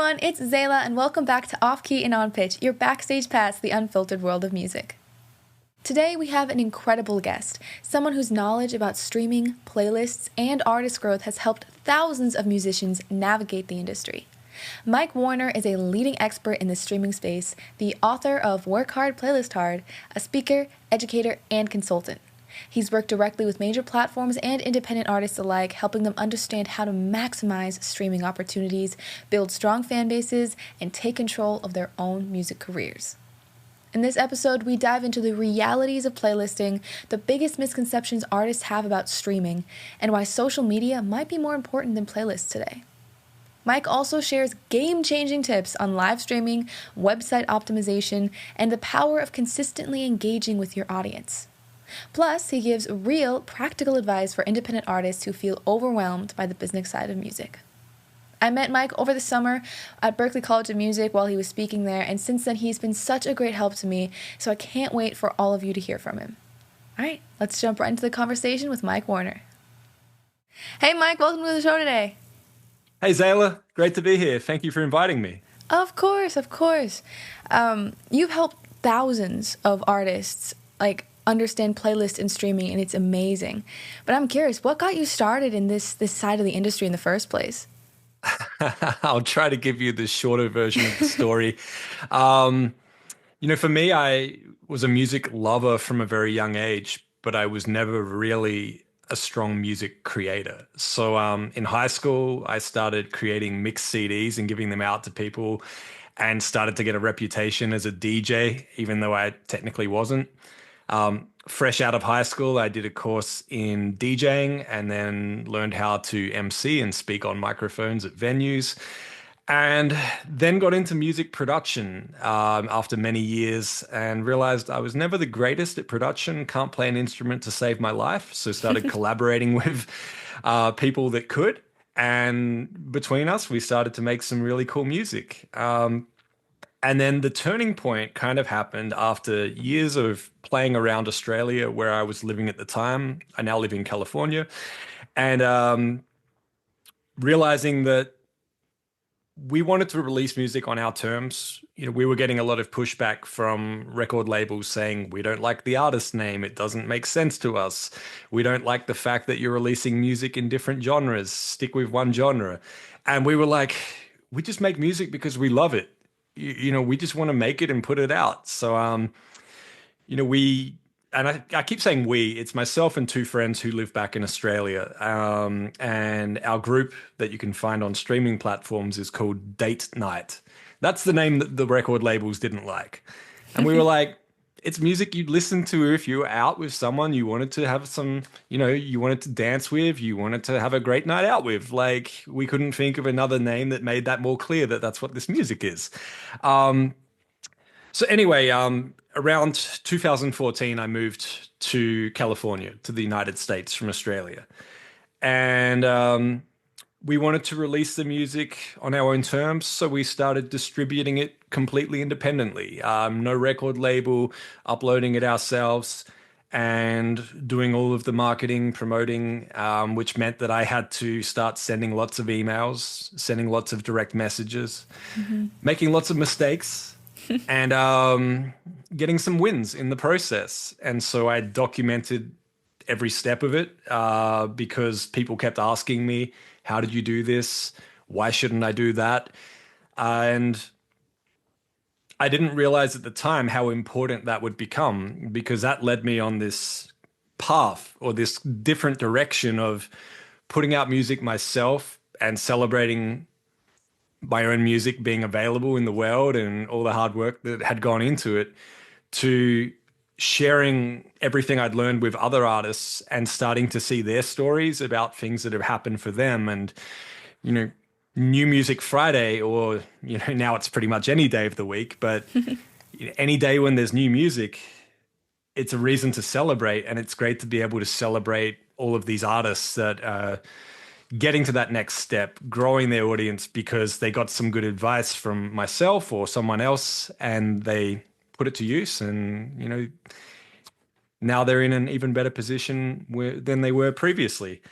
everyone, it's Tzayla, and welcome back to Off Key and On Pitch, your backstage pass to the unfiltered world of music. Today we have an incredible guest, someone whose knowledge about streaming, playlists, and artist growth has helped thousands of musicians navigate the industry. Mike Warner is a leading expert in the streaming space, the author of Work Hard, Playlist Hard, a speaker, educator, and consultant. He's worked directly with major platforms and independent artists alike, helping them understand how to maximize streaming opportunities, build strong fan bases, and take control of their own music careers. In this episode, we dive into the realities of playlisting, the biggest misconceptions artists have about streaming, and why social media might be more important than playlists today. Mike also shares game-changing tips on live streaming, website optimization, and the power of consistently engaging with your audience. Plus, he gives real, practical advice for independent artists who feel overwhelmed by the business side of music. I met Mike over the summer at Berklee College of Music while he was speaking there, and since then he's been such a great help to me, so I can't wait for all of you to hear from him. All right, let's jump right into the conversation with Mike Warner. Hey Mike, welcome to the show today. Hey Tzayla, great to be here. Thank you for inviting me. Of course. You've helped thousands of artists, understand playlist and streaming, and it's amazing. But I'm curious, what got you started in this side of the industry in the first place? I'll try to give you the shorter version of the story. For me, I was a music lover from a very young age, but I was never really a strong music creator. So in high school, I started creating mixed CDs and giving them out to people and started to get a reputation as a DJ, even though I technically wasn't. Fresh out of high school, I did a course in DJing and then learned how to MC and speak on microphones at venues, and then got into music production after many years and realized I was never the greatest at production, can't play an instrument to save my life. So started collaborating with people that could. And between us, we started to make some really cool music. And then the turning point kind of happened after years of playing around Australia, where I was living at the time. I now live in California, and realizing that we wanted to release music on our terms. We were getting a lot of pushback from record labels saying, we don't like the artist name. It doesn't make sense to us. We don't like the fact that you're releasing music in different genres. Stick with one genre. And we were like, we just make music because we love it. We just want to make it and put it out. So, I keep saying we, it's myself and two friends who live back in Australia. And our group that you can find on streaming platforms is called Date Night. That's the name that the record labels didn't like. And we were like, it's music you'd listen to if you were out with someone you wanted to have some, you wanted to dance with, you wanted to have a great night out with. We couldn't think of another name that made that more clear that that's what this music is. So anyway, around 2014, I moved to California, to the United States from Australia. And we wanted to release the music on our own terms, so we started distributing it completely independently. No record label, uploading it ourselves, and doing all of the marketing, promoting, which meant that I had to start sending lots of emails, sending lots of direct messages, making lots of mistakes, and getting some wins in the process. And so I documented every step of it because people kept asking me, how did you do this? Why shouldn't I do that? And I didn't realize at the time how important that would become, because that led me on this path or this different direction of putting out music myself and celebrating my own music being available in the world and all the hard work that had gone into it, to sharing everything I'd learned with other artists and starting to see their stories about things that have happened for them. And, New Music Friday, or, now it's pretty much any day of the week, but any day when there's new music, it's a reason to celebrate. And it's great to be able to celebrate all of these artists that are getting to that next step, growing their audience because they got some good advice from myself or someone else and they put it to use, and now they're in an even better position than they were previously.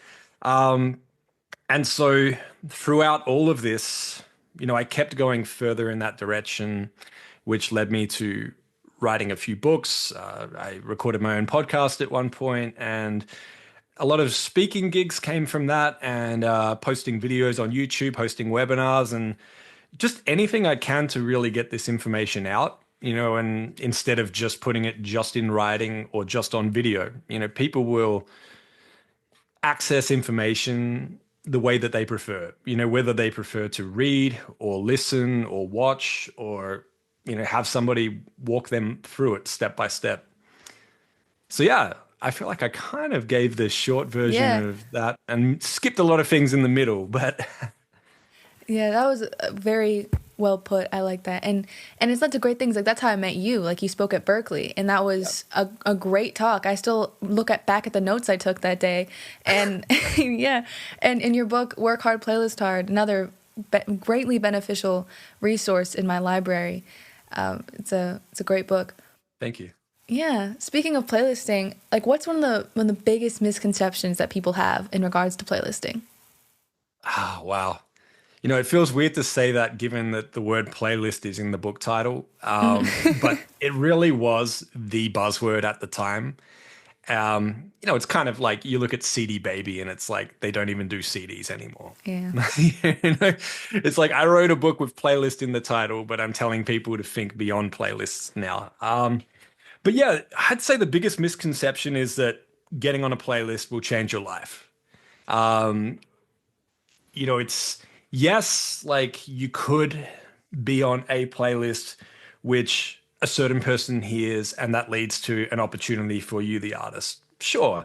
And so throughout all of this, I kept going further in that direction, which led me to writing a few books. I recorded my own podcast at one point, and a lot of speaking gigs came from that, and posting videos on YouTube, hosting webinars, and just anything I can to really get this information out. And instead of just putting it just in writing or just on video, people will access information the way that they prefer, whether they prefer to read or listen or watch or, have somebody walk them through it step by step. So, yeah, I feel like I kind of gave the short version Yeah. of that and skipped a lot of things in the middle, but Yeah, that was very well put. I like that. And it's such a great things. Like that's how I met you. Like you spoke at Berkeley and that was a great talk. I still look at back at the notes I took that day. And yeah. And in your book, Work Hard, Playlist Hard, another greatly beneficial resource in my library. It's a great book. thank you. Yeah. Speaking of playlisting, like what's one of the biggest misconceptions that people have in regards to playlisting? Oh, wow. It feels weird to say that given that the word playlist is in the book title, but it really was the buzzword at the time. It's kind of like you look at CD Baby and it's like they don't even do CDs anymore. Yeah. It's like I wrote a book with playlist in the title, but I'm telling people to think beyond playlists now. But yeah, I'd say the biggest misconception is that getting on a playlist will change your life. Um, it's yes, like you could be on a playlist which a certain person hears, and that leads to an opportunity for you, the artist. Sure,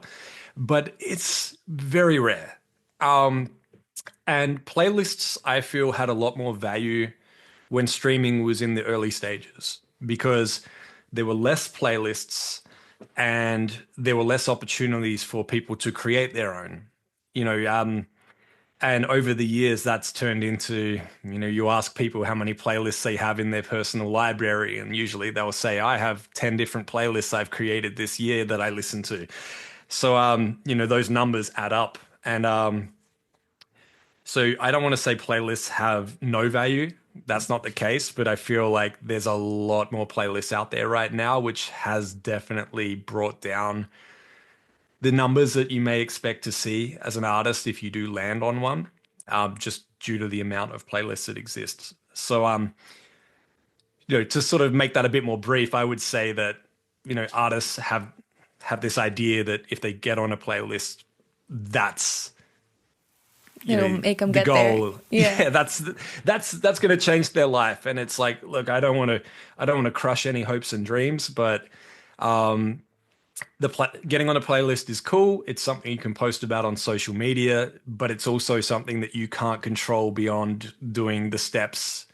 but it's very rare. Um, and playlists, I feel, had a lot more value when streaming was in the early stages because there were less playlists and there were less opportunities for people to create their own. You know, and over the years, that's turned into, you ask people how many playlists they have in their personal library, and usually they'll say, I have 10 different playlists I've created this year that I listen to. So, those numbers add up. And so I don't want to say playlists have no value. That's not the case, but I feel like there's a lot more playlists out there right now, which has definitely brought down the numbers that you may expect to see as an artist if you do land on one, just due to the amount of playlists that exists. So, to sort of make that a bit more brief, I would say that artists have this idea that if they get on a playlist, that's It'll make them the get there. goal. Yeah. Yeah, that's going to change their life. And it's like, look, I don't want to crush any hopes and dreams, but um, getting on a playlist is cool. It's something you can post about on social media, but it's also something that you can't control beyond doing the steps,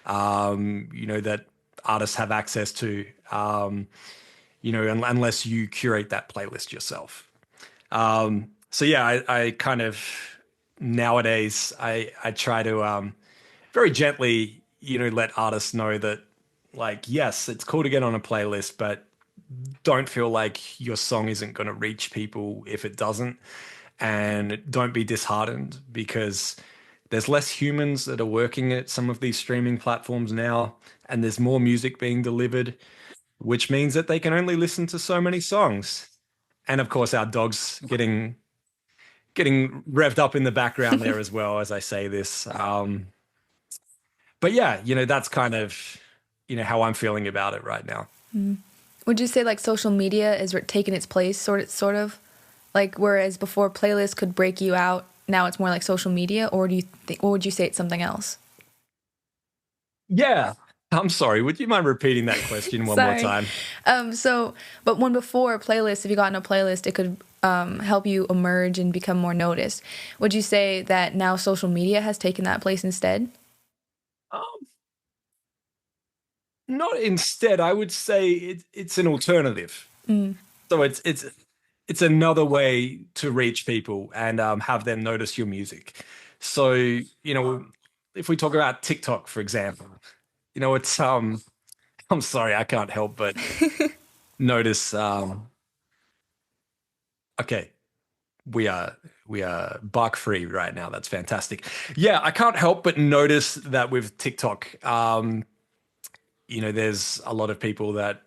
that artists have access to, unless you curate that playlist yourself. So yeah, I kind of nowadays I try to very gently, let artists know that like, yes, it's cool to get on a playlist, but don't feel like your song isn't going to reach people if it doesn't. And don't be disheartened because there's less humans that are working at some of these streaming platforms now, and there's more music being delivered, which means that they can only listen to so many songs. And of course, our dog's getting revved up in the background there as well as I say this. But yeah, that's kind of how I'm feeling about it right now. Would you say like social media is taking its place, sort of, like whereas before playlists could break you out, now it's more like social media, or do you think, or would you say it's something else? Yeah. I'm sorry. Would you mind repeating that question one more Sorry. time? But when before a playlist, if you got in a playlist, it could help you emerge and become more noticed. Would you say that now social media has taken that place instead? Um, Not instead. I would say it's an alternative. Mm. So it's another way to reach people and have them notice your music. So, if we talk about TikTok, for example, it's I'm sorry, I can't help but notice okay, we are we are bark free right now. That's fantastic. Yeah, I can't help but notice that with TikTok, there's a lot of people that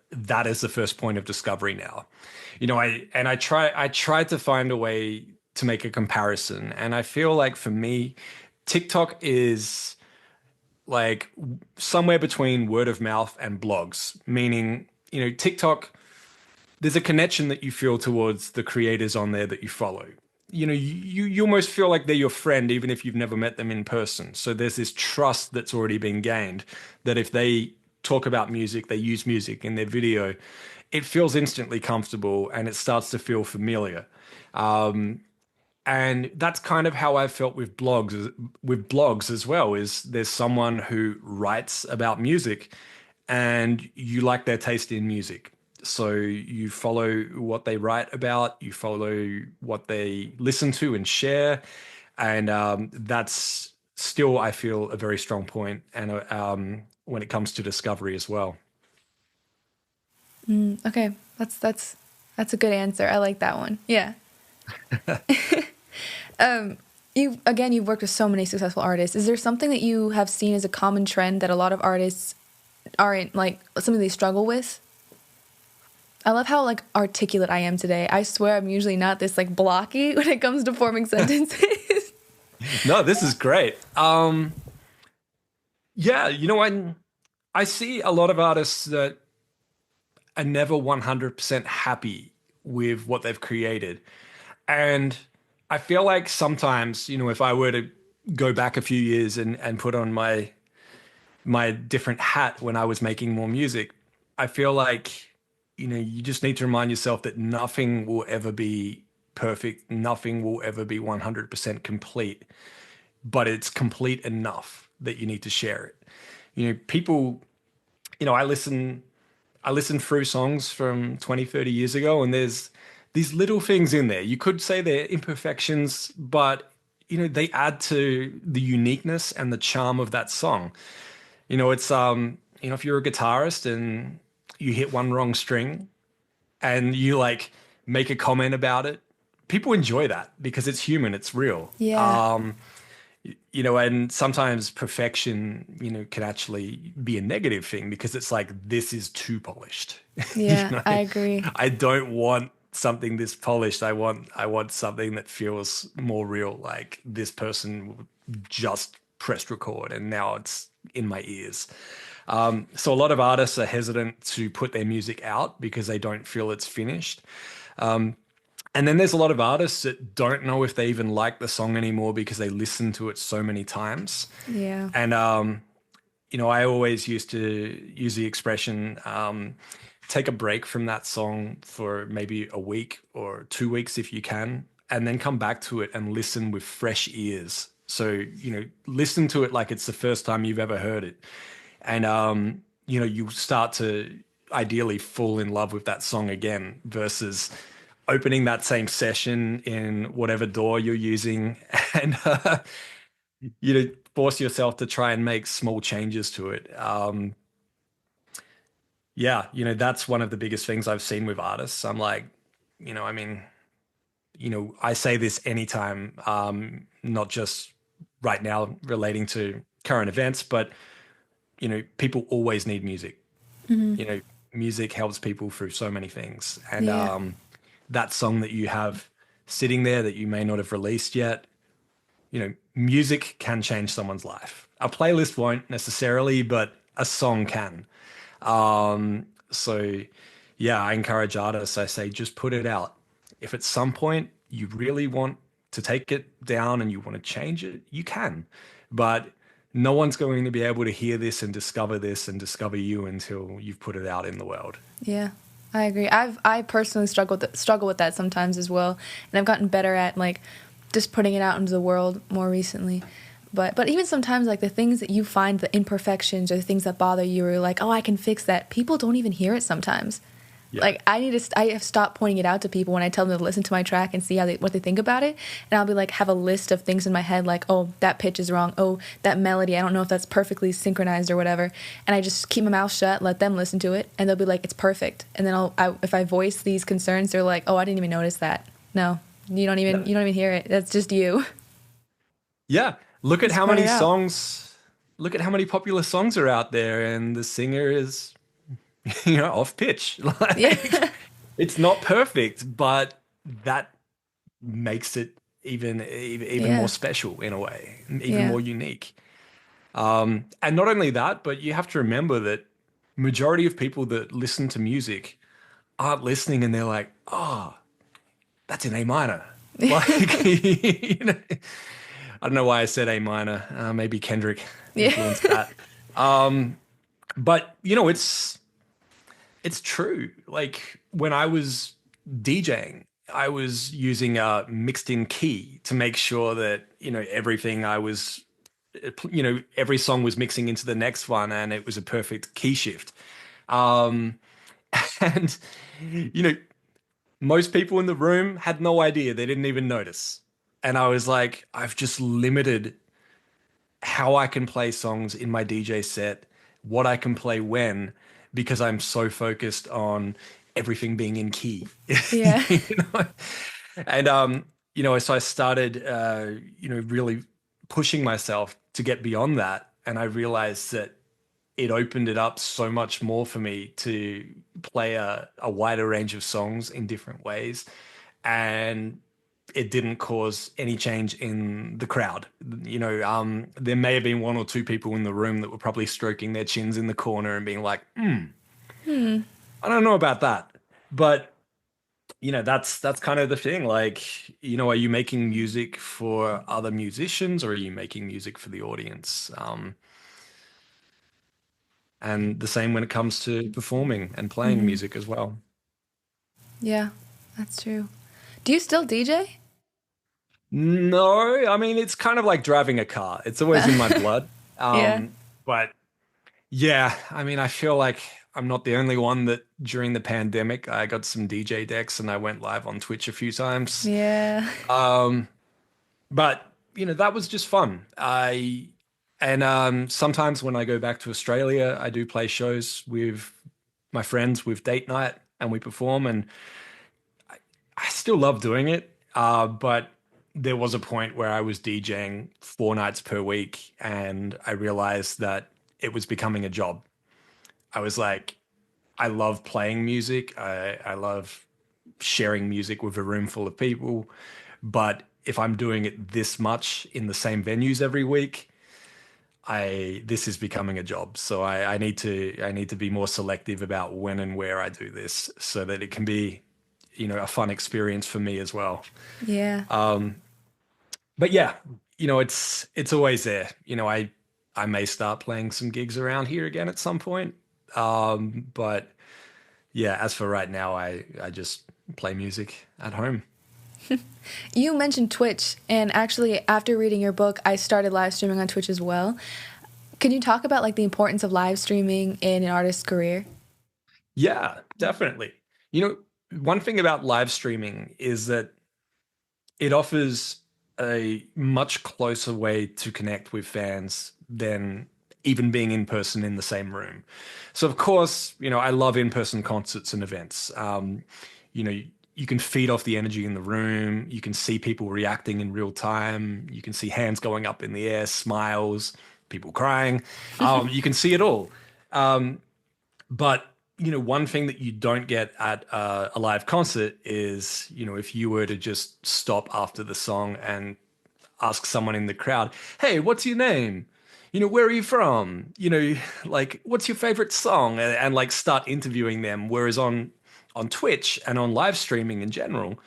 is the first point of discovery now. I tried to find a way to make a comparison, and I feel like for me, TikTok is like somewhere between word of mouth and blogs, meaning, TikTok, there's a connection that you feel towards the creators on there that you follow. You almost feel like they're your friend, even if you've never met them in person. So there's this trust that's already been gained that if they talk about music, they use music in their video, it feels instantly comfortable and it starts to feel familiar. And that's kind of how I felt with blogs as well, is there's someone who writes about music and you like their taste in music. So you follow what they write about, you follow what they listen to and share. And that's still, I feel, a very strong point. And when it comes to discovery as well. Okay, that's a good answer. I like that one. Yeah. You've worked with so many successful artists. Is there something that you have seen as a common trend that a lot of artists aren't, like, something they struggle with? I love how, like, articulate I am today. I swear I'm usually not this, like, blocky when it comes to forming sentences. No, this is great. Yeah, I see a lot of artists that are never 100% happy with what they've created. And I feel like sometimes, if I were to go back a few years and put on my different hat when I was making more music, I feel like, you just need to remind yourself that nothing will ever be perfect. Nothing will ever be 100% complete, but it's complete enough that you need to share it. People, I listen through songs from 20, 30 years ago, and there's these little things in there. You could say they're imperfections, but, they add to the uniqueness and the charm of that song. It's, if you're a guitarist and you hit one wrong string and you like make a comment about it, people enjoy that because it's human, it's real. Yeah. And sometimes perfection, can actually be a negative thing because it's like, this is too polished. Yeah, I agree. I don't want something this polished. I want something that feels more real. Like this person just pressed record and now it's in my ears. So a lot of artists are hesitant to put their music out because they don't feel it's finished. And then there's a lot of artists that don't know if they even like the song anymore because they listen to it so many times. Yeah. And, I always used to use the expression, take a break from that song for maybe a week or 2 weeks if you can, and then come back to it and listen with fresh ears. So, listen to it like it's the first time you've ever heard it. And, you start to ideally fall in love with that song again versus opening that same session in whatever DAW you're using and, force yourself to try and make small changes to it. That's one of the biggest things I've seen with artists. I'm like, I say this anytime, not just right now relating to current events, but, people always need music. Mm-hmm. Music helps people through so many things. And Yeah. that song that you have sitting there that you may not have released yet, music can change someone's life. A playlist won't necessarily, but a song can. So yeah, I encourage artists, I say, just put it out. If at some point you really want to take it down and you want to change it, you can. But no one's going to be able to hear this and discover you until you've put it out in the world. Yeah, I agree. I personally struggle with that sometimes as well, and I've gotten better at like just putting it out into the world more recently. But even sometimes, like, the things that you find, the imperfections or the things that bother you, or like, oh, I can fix that. People don't even hear it sometimes. Yeah. Like, I have stopped pointing it out to people when I tell them to listen to my track and see what they think about it. And I'll be like, have a list of things in my head, like, oh, that pitch is wrong. Oh, that melody, I don't know if that's perfectly synchronized or whatever. And I just keep my mouth shut, let them listen to it, and they'll be like, it's perfect. And then if I voice these concerns, they're like, oh, I didn't even notice that. No, No. you don't even hear it. That's just you. Yeah. Look at Just how put it many out. songs, look at how many popular songs are out there, and the singer is, off pitch. Yeah. Like, it's not perfect, but that makes it even more Yeah. special in a way, even Yeah. more unique. And not only that, but you have to remember that majority of people that listen to music aren't listening and they're like, oh, that's in A minor. Like, I don't know why I said A minor. Maybe Kendrick Yeah. influenced that. But it's true. Like when I was DJing, I was using a mixed in key to make sure that, everything I was, every song was mixing into the next one and it was a perfect key shift. Um, and, you know, most people in the room had no idea. They didn't even notice. And I was like, I've just limited how I can play songs in my DJ set, what I can play when, because I'm so focused on everything being in key. Yeah. You know? And so I started really pushing myself to get beyond that. And I realized that it opened it up so much more for me to play a wider range of songs in different ways. And it didn't cause any change in the crowd. There may have been one or two people in the room that were probably stroking their chins in the corner and being like, I don't know about that. But that's kind of the thing. Like, are you making music for other musicians or are you making music for the audience? And the same when it comes to performing and playing Hmm. music as well. Yeah. That's true. Do you still DJ? No, I mean, it's kind of like driving a car. It's always in my blood. Yeah. But yeah, I mean, I feel like I'm not the only one that during the pandemic, I got some DJ decks and I went live on Twitch a few times. Yeah. Um, but that was just fun. Sometimes when I go back to Australia, I do play shows with my friends with date night and we perform, and I still love doing it. But there was a point where I was DJing 4 nights per week and I realized that it was becoming a job. I was like, I love playing music. I love sharing music with a room full of people. But if I'm doing it this much in the same venues every week, I this is becoming a job. So I need to be more selective about when and where I do this so that it can be, a fun experience for me as well. Yeah. But yeah, it's always there. I may start playing some gigs around here again at some point. But yeah, as for right now, I just play music at home. You mentioned Twitch, and actually, after reading your book, I started live streaming on Twitch as well. Can you talk about like the importance of live streaming in an artist's career? Yeah, definitely. One thing about live streaming is that it offers a much closer way to connect with fans than even being in person in the same room. So, of course, I love in-person concerts and events. You know, you can feed off the energy in the room. You can see people reacting in real time. You can see hands going up in the air, smiles, people crying. You can see it all. Um, but one thing that you don't get at a live concert is, if you were to just stop after the song and ask someone in the crowd, "Hey, what's your name? Where are you from? Like, what's your favorite song?" And like start interviewing them. Whereas on Twitch and on live streaming in general,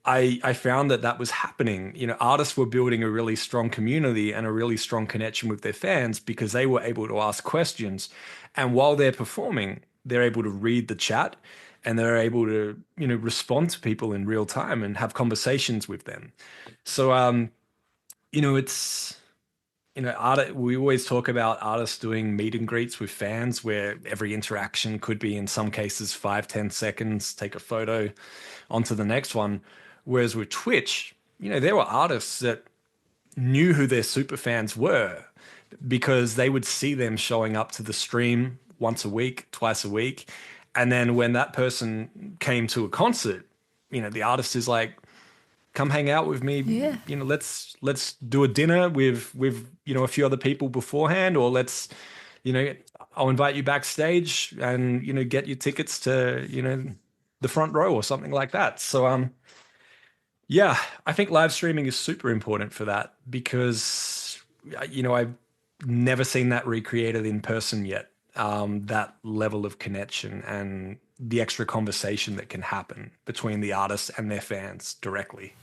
I found that was happening. Artists were building a really strong community and a really strong connection with their fans because they were able to ask questions. And while they're performing, they're able to read the chat and they're able to, respond to people in real time and have conversations with them. So, it's, we always talk about artists doing meet and greets with fans where every interaction could be, in some cases, 5, 10 seconds, take a photo, onto the next one. Whereas with Twitch, there were artists that knew who their super fans were because they would see them showing up to the stream once a week, twice a week. And then when that person came to a concert, the artist is like, come hang out with me. Yeah. Let's do a dinner with a few other people beforehand, or you know, I'll invite you backstage and get your tickets to the front row or something like that. So yeah, I think live streaming is super important for that because I've never seen that recreated in person yet. That level of connection and the extra conversation that can happen between the artists and their fans directly.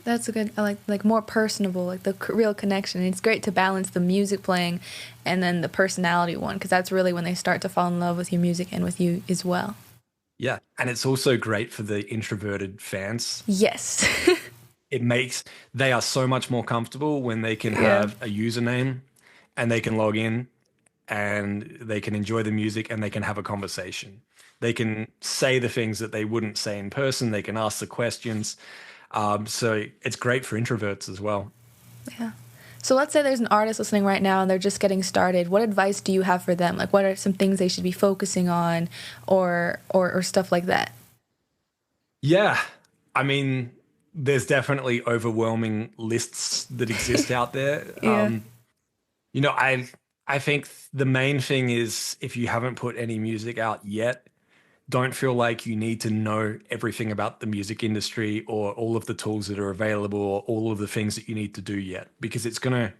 That's a good, I like more personable, like the real connection. It's great to balance the music playing and then the personality one, because that's really when they start to fall in love with your music and with you as well. Yeah, and it's also great for the introverted fans. Yes. It makes They are so much more comfortable when they can Yeah. have a username and they can log in and they can enjoy the music and they can have a conversation. They can say the things that they wouldn't say in person. They can ask the questions. So it's great for introverts as well. Yeah. So let's say there's an artist listening right now and they're just getting started. What advice do you have for them? Like, what are some things they should be focusing on, or stuff like that? Yeah, I mean, there's definitely overwhelming lists that exist out there. Yeah. I think the main thing is if you haven't put any music out yet, don't feel like you need to know everything about the music industry or all of the tools that are available or all of the things that you need to do yet because it's gonna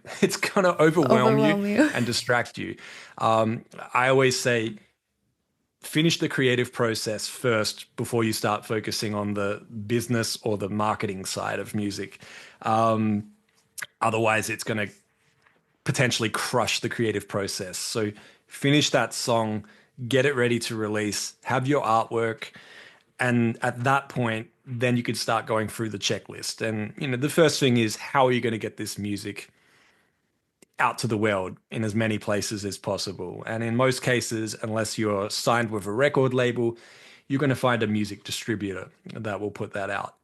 overwhelm you Overwhelm you. and distract you. I always say finish the creative process first before you start focusing on the business or the marketing side of music. Otherwise, it's going to potentially crush the creative process. So finish that song, get it ready to release, have your artwork, and at that point, then you could start going through the checklist. And the first thing is how are you going to get this music out to the world in as many places as possible? And in most cases, unless you're signed with a record label, you're going to find a music distributor that will put that out.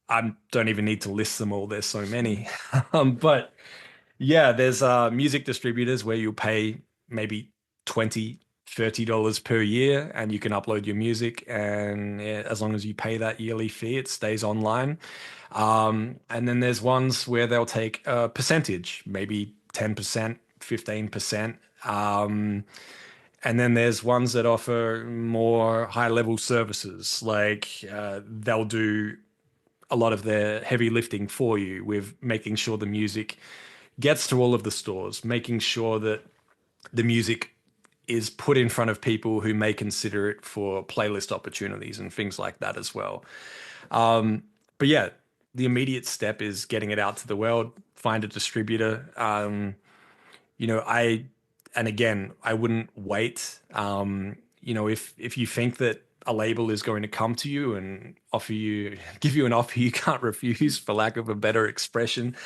I don't even need to list them all. There's so many. But yeah, there's music distributors where you pay maybe 20, $30 per year and you can upload your music. And yeah, as long as you pay that yearly fee, it stays online. And then there's ones where they'll take a percentage, maybe 10%, 15%. And then there's ones that offer more high level services, like they'll do a lot of the heavy lifting for you with making sure the music gets to all of the stores, making sure that the music is put in front of people who may consider it for playlist opportunities and things like that as well. But yeah, the immediate step is getting it out to the world, find a distributor. You know, I, and again, I wouldn't wait. If you think that a label is going to come to you and give you an offer you can't refuse, for lack of a better expression,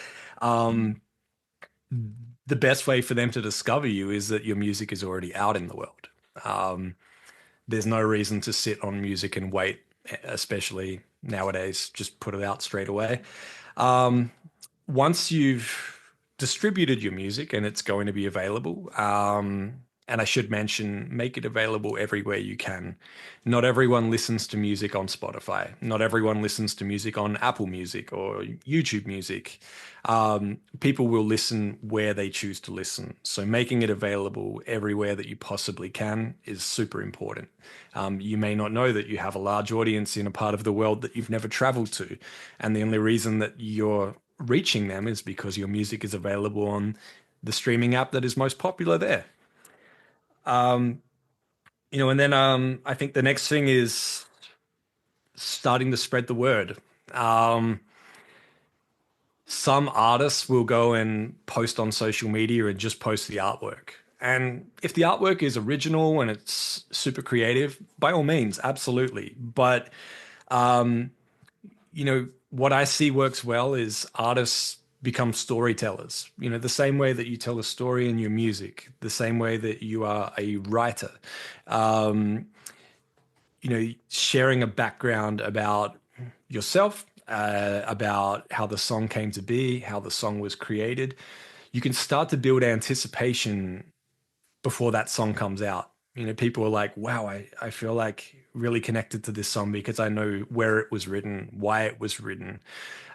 the best way for them to discover you is that your music is already out in the world. Um, there's no reason to sit on music and wait, especially nowadays. Just put it out straight away. Um, Once you've distributed your music and it's going to be available, and I should mention, make it available everywhere you can. Not everyone listens to music on Spotify. Not everyone listens to music on Apple Music or YouTube Music. People will listen where they choose to listen. So making it available everywhere that you possibly can is super important. You may not know that you have a large audience in a part of the world that you've never traveled to. And the only reason that you're reaching them is because your music is available on the streaming app that is most popular there. And then I think the next thing is starting to spread the word. Um, some artists will go and post on social media and just post the artwork. And if the artwork is original and it's super creative, by all means, absolutely. But what I see works well is artists become storytellers. The same way that you tell a story in your music, the same way that you are a writer. Sharing a background about yourself, about how the song came to be, how the song was created. You can start to build anticipation before that song comes out. People are like, wow, I feel like really connected to this song because I know where it was written, why it was written,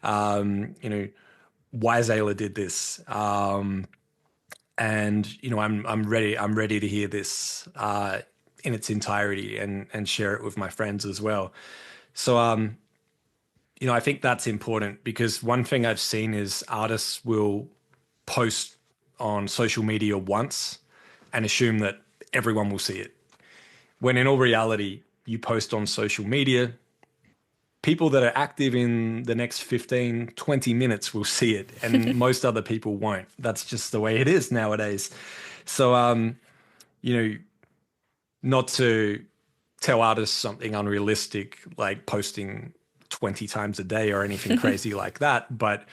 you know, why Tzayla did this. And you know, I'm ready to hear this in its entirety and share it with my friends as well. So you know, I think that's important because one thing I've seen is artists will post on social media once and assume that everyone will see it. When in all reality, you post on social media, people that are active in the next 15, 20 minutes will see it, and most other people won't. That's just the way it is nowadays. So, you know, not to tell artists something unrealistic, like posting 20 times a day or anything crazy like that, but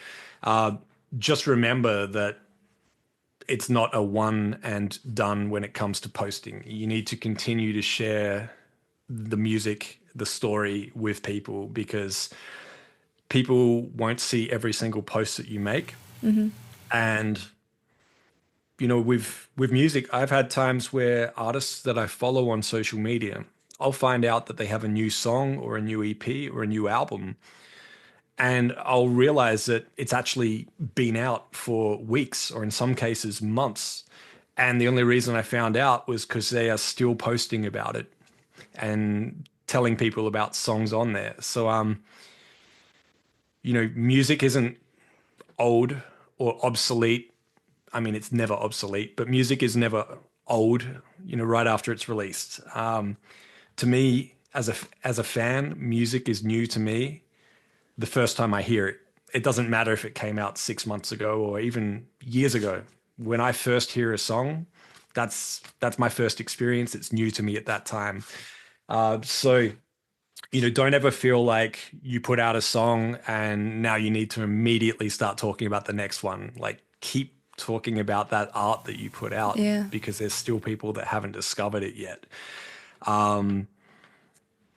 uh, just remember that it's not a one and done when it comes to posting. You need to continue to share the music, the story with people because people won't see every single post that you make. And you know, with music, I've had times where artists that I follow on social media, I'll find out that they have a new song or a new EP or a new album, and I'll realize that it's actually been out for weeks or in some cases months. And the only reason I found out was because they are still posting about it and telling people about songs on there. So, you know, music isn't old or obsolete. I mean, it's never obsolete, but music is never old, you know, right after it's released. To me, as a fan, music is new to me the first time I hear it. It doesn't matter if it came out 6 months ago or even years ago. When I first hear a song, that's my first experience. It's new to me at that time. So you know, don't ever feel like you put out a song and now you need to immediately start talking about the next one. Like keep talking about that art that you put out Yeah. because there's still people that haven't discovered it yet.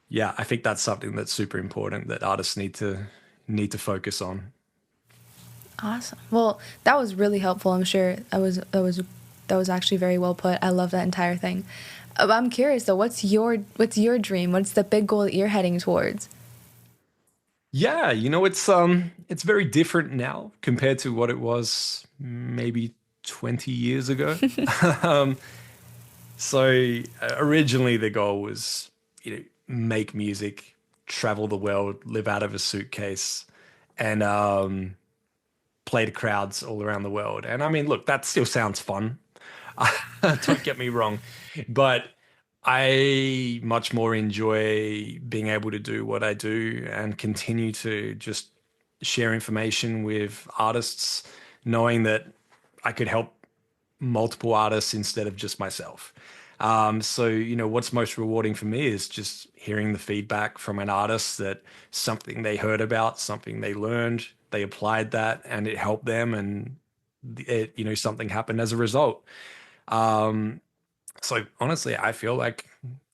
Yeah, I think that's something that's super important that artists need to focus on. Awesome. Well, that was really helpful. I'm sure that was actually very well put. I love that entire thing. I'm curious though, what's your dream? What's the big goal that you're heading towards? Yeah, you know, it's very different now compared to what it was maybe 20 years ago. um, so originally the goal was, you know, make music, travel the world, live out of a suitcase, and play to crowds all around the world. And I mean, look, that still sounds fun. Don't get me wrong, but I much more enjoy being able to do what I do and continue to just share information with artists, knowing that I could help multiple artists instead of just myself. So, you know, what's most rewarding for me is just hearing the feedback from an artist that something they heard about, something they learned, they applied that and it helped them and it, you know, something happened as a result. So honestly, I feel like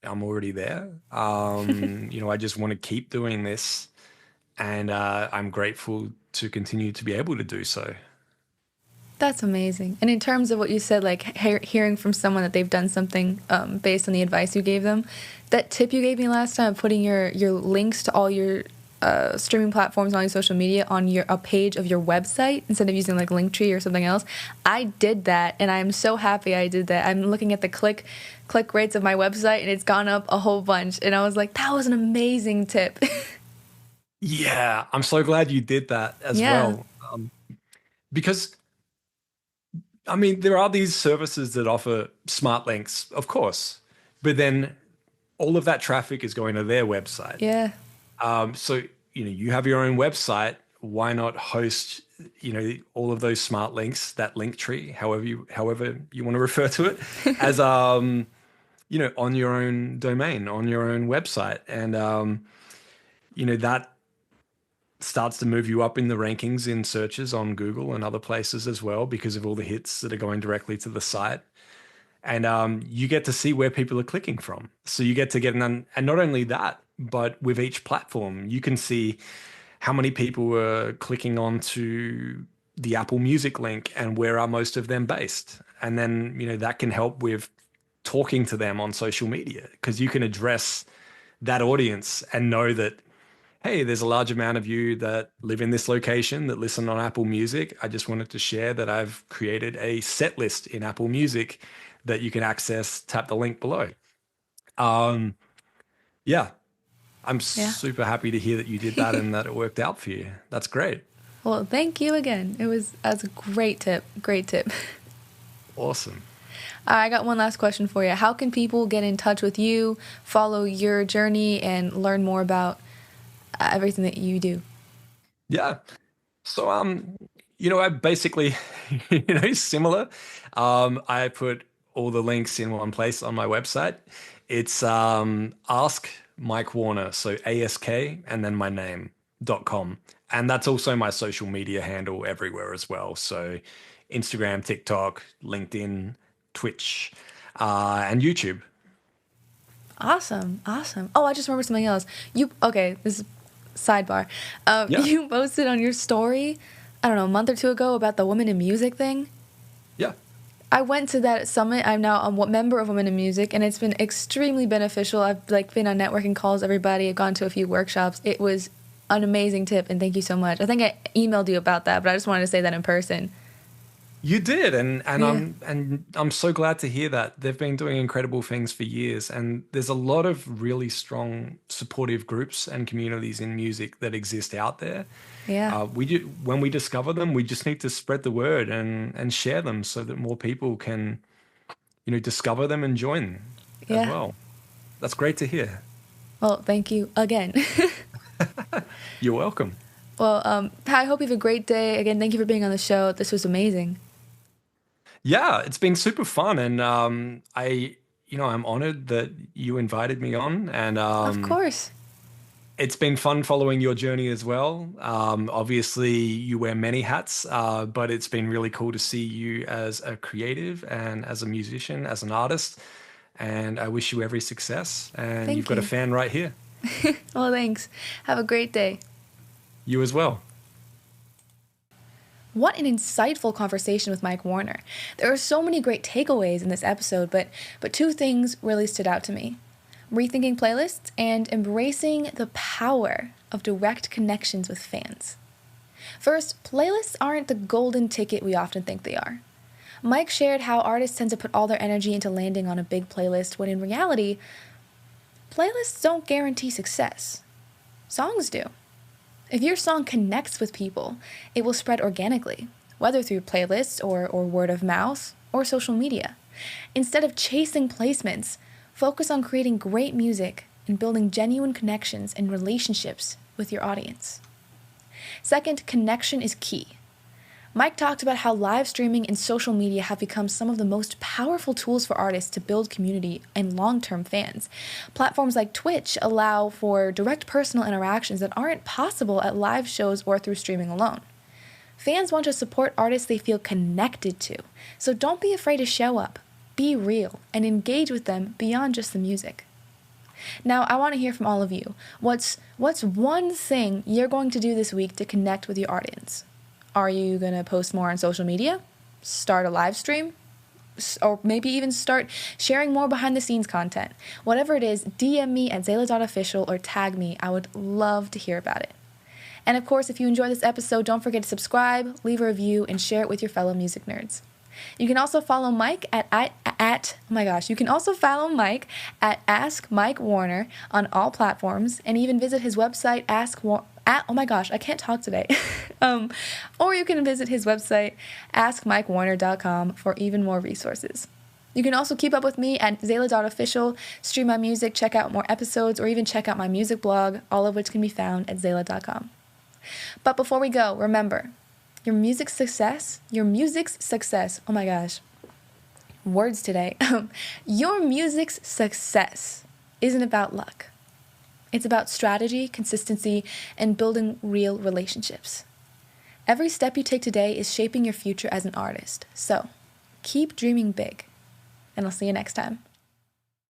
I'm already there. You know, I just want to keep doing this and I'm grateful to continue to be able to do so. That's amazing. And in terms of what you said, like hearing from someone that they've done something based on the advice you gave them, that tip you gave me last time, putting your links to all your streaming platforms on your social media on a page of your website instead of using like Linktree or something else. I did that, and I'm so happy I did that. I'm looking at the click rates of my website, and it's gone up a whole bunch. And I was like, that was an amazing tip. Yeah, I'm so glad you did that as Yeah. well. Because I mean, there are these services that offer smart links, of course, but then all of that traffic is going to their website. Yeah. So, you know, you have your own website. Why not host, you know, all of those smart links, that link tree, however you want to refer to it, as you know, on your own domain, on your own website, and you know that starts to move you up in the rankings in searches on Google and other places as well because of all the hits that are going directly to the site. And you get to see where people are clicking from. So you get to get and not only that, but with each platform, you can see how many people were clicking onto the Apple Music link and where are most of them based. And then, you know, that can help with talking to them on social media because you can address that audience and know that, hey, there's a large amount of you that live in this location that listen on Apple Music. I just wanted to share that I've created a set list in Apple Music that you can access. Tap the link below. Um, yeah, I'm Yeah. super happy to hear that you did that and that it worked out for you. That's great. Well, thank you again. That was a great tip. Great tip. Awesome. I got one last question for you. How can people get in touch with you, follow your journey, and learn more about everything that you do? Yeah. So, I basically, similar. I put all the links in one place on my website. It's Ask Mike Warner, so ASK and then my name.com. And that's also my social media handle everywhere as well. So Instagram, TikTok, LinkedIn, Twitch, and YouTube. Awesome. Awesome. Oh, I just remembered something else. Okay, this is sidebar. Yeah. You posted on your story, I don't know, a month or two ago about the Women in Music thing. Yeah. I went to that summit. I'm now a member of Women in Music, and it's been extremely beneficial. I've been on networking calls, everybody. I've gone to a few workshops. It was an amazing tip, and thank you so much. I think I emailed you about that, but I just wanted to say that in person. You did, and Yeah. I'm so glad to hear that. They've been doing incredible things for years, and there's a lot of really strong supportive groups and communities in music that exist out there. Yeah. When we discover them, we just need to spread the word and share them so that more people can, discover them and join as Yeah. well. That's great to hear. Well, thank you again. You're welcome. Well, I hope you have a great day. Again, thank you for being on the show. This was amazing. Yeah, it's been super fun, and I'm honored that you invited me on, and Of course. it's been fun following your journey as well. Obviously, you wear many hats, but it's been really cool to see you as a creative and as a musician, as an artist. And I wish you every success. And you've Thank got a you. fan right here. Well, thanks. Have a great day. You as well. What an insightful conversation with Mike Warner. There are so many great takeaways in this episode, but two things really stood out to me. Rethinking playlists and embracing the power of direct connections with fans. First, playlists aren't the golden ticket we often think they are. Mike shared how artists tend to put all their energy into landing on a big playlist when in reality, playlists don't guarantee success. Songs do. If your song connects with people, it will spread organically, whether through playlists or word of mouth or social media. Instead of chasing placements, focus on creating great music and building genuine connections and relationships with your audience. Second, connection is key. Mike talked about how live streaming and social media have become some of the most powerful tools for artists to build community and long-term fans. Platforms like Twitch allow for direct personal interactions that aren't possible at live shows or through streaming alone. Fans want to support artists they feel connected to, so don't be afraid to show up, be real, and engage with them beyond just the music. Now, I want to hear from all of you. What's one thing you're going to do this week to connect with your audience? Are you going to post more on social media? Start a live stream? Or maybe even start sharing more behind-the-scenes content. Whatever it is, DM me at Tzayla.official or tag me. I would love to hear about it. And of course, if you enjoyed this episode, don't forget to subscribe, leave a review, and share it with your fellow music nerds. You can also follow Mike you can also follow Mike at Ask Mike Warner on all platforms, and even visit his website, I can't talk today. Or you can visit his website, askmikewarner.com, for even more resources. You can also keep up with me at Tzayla.official, stream my music, check out more episodes, or even check out my music blog, all of which can be found at Tzayla.com. But before we go, remember, your music's success, oh my gosh, words today. Your music's success isn't about luck. It's about strategy, consistency, and building real relationships. Every step you take today is shaping your future as an artist. So, keep dreaming big, and I'll see you next time.